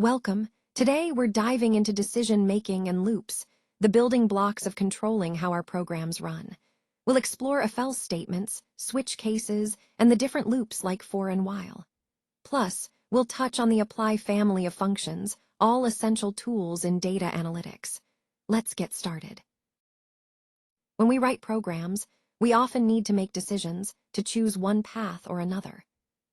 Welcome. Today we're diving into decision-making and loops, the building blocks of controlling how our programs run. We'll explore if-else statements, switch cases, and the different loops like for and while. Plus, we'll touch on the apply family of functions, all essential tools in data analytics. Let's get started. When we write programs, we often need to make decisions, to choose one path or another.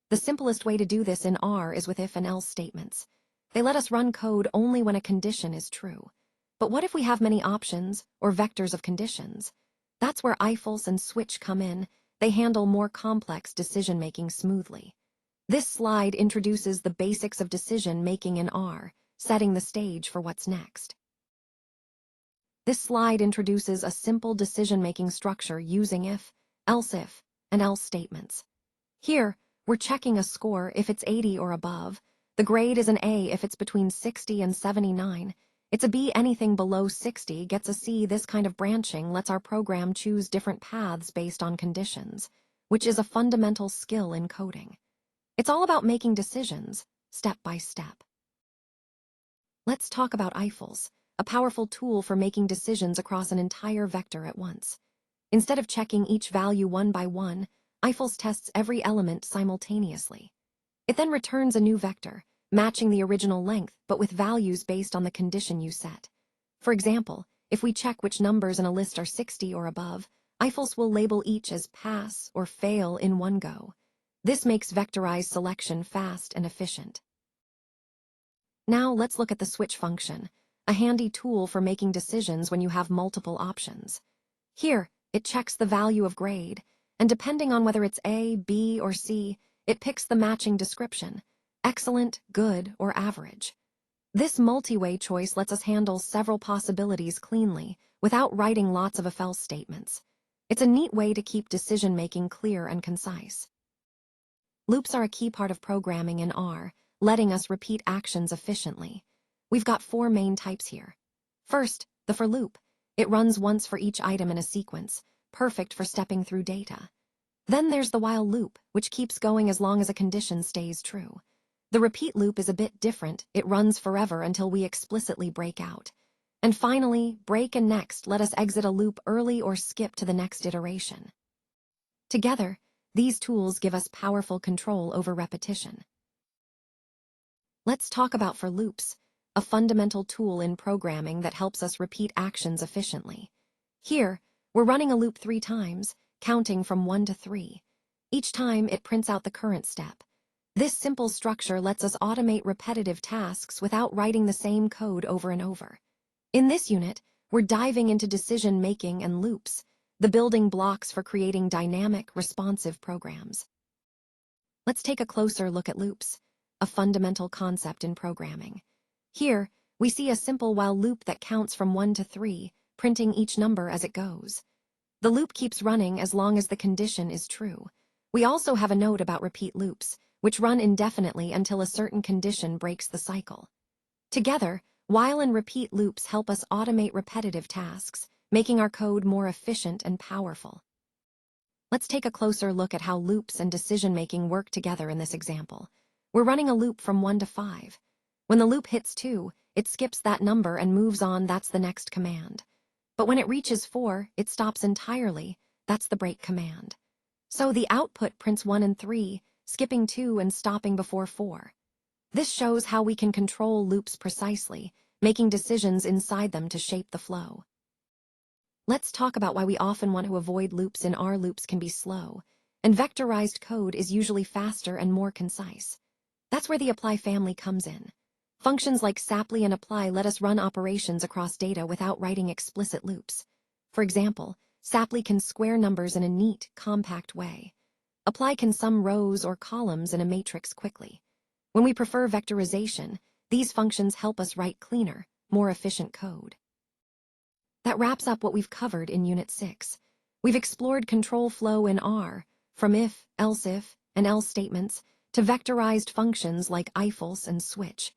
The simplest way to do this in R is with if and else statements. They let us run code only when a condition is true. But what if we have many options, or vectors of conditions? That's where if-else and switch come in. They handle more complex decision-making smoothly. This slide introduces the basics of decision-making in R, setting the stage for what's next. This slide introduces a simple decision-making structure using if, and else statements. Here, we're checking a score if it's 80 or above. The grade is an A if it's between 60 and 79. It's a B anything below 60 gets a C. This kind of branching lets our program choose different paths based on conditions, which is a fundamental skill in coding. It's all about making decisions, step by step. Let's talk about if-else, a powerful tool for making decisions across an entire vector at once. Instead of checking each value one by one, if-else tests every element simultaneously. It then returns a new vector, matching the original length but with values based on the condition you set. For example, if we check which numbers in a list are 60 or above, if-else will label each as pass or fail in one go. This makes vectorized selection fast and efficient. Now let's look at the switch function, a handy tool for making decisions when you have multiple options. Here, it checks the value of grade, and depending on whether it's A, B, or C, it picks the matching description: excellent, good, or average. This multi-way choice lets us handle several possibilities cleanly, without writing lots of if-else statements. It's a neat way to keep decision-making clear and concise. Loops are a key part of programming in R, letting us repeat actions efficiently. We've got four main types here. First, the for loop. It runs once for each item in a sequence, perfect for stepping through data. Then there's the while loop, which keeps going as long as a condition stays true. The repeat loop is a bit different. It runs forever until we explicitly break out. And finally, break and next let us exit a loop early or skip to the next iteration. Together, these tools give us powerful control over repetition. Let's talk about for loops, a fundamental tool in programming that helps us repeat actions efficiently. Here, we're running a loop 3 times, counting from 1 to 3. Each time, it prints out the current step. This simple structure lets us automate repetitive tasks without writing the same code over and over. In this unit, we're diving into decision-making and loops, the building blocks for creating dynamic, responsive programs. Let's take a closer look at loops, a fundamental concept in programming. Here, we see a simple while loop that counts from 1 to 3, printing each number as it goes. The loop keeps running as long as the condition is true. We also have a note about repeat loops, which run indefinitely until a certain condition breaks the cycle. Together, while and repeat loops help us automate repetitive tasks, making our code more efficient and powerful. Let's take a closer look at how loops and decision-making work together in this example. We're running a loop from 1 to 5. When the loop hits 2, it skips that number and moves on. That's the next command. But when it reaches 4, it stops entirely. That's the break command. So the output prints 1 and 3, skipping 2 and stopping before 4. This shows how we can control loops precisely, making decisions inside them to shape the flow. Let's talk about why we often want to avoid loops in R. Loops can be slow, and vectorized code is usually faster and more concise. That's where the apply family comes in. Functions like sapply and apply let us run operations across data without writing explicit loops. For example, sapply can square numbers in a neat, compact way. Apply can sum rows or columns in a matrix quickly. When we prefer vectorization, these functions help us write cleaner, more efficient code. That wraps up what we've covered in Unit 6. We've explored control flow in R, from if, and else statements, to vectorized functions like if-else and switch.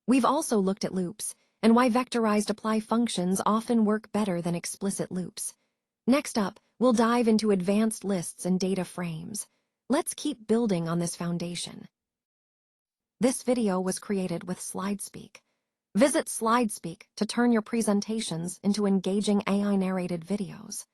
We've also looked at loops, and why vectorized apply functions often work better than explicit loops. Next up, we'll dive into advanced lists and data frames. Let's keep building on this foundation. This video was created with SlideSpeak. Visit SlideSpeak to turn your presentations into engaging AI-narrated videos.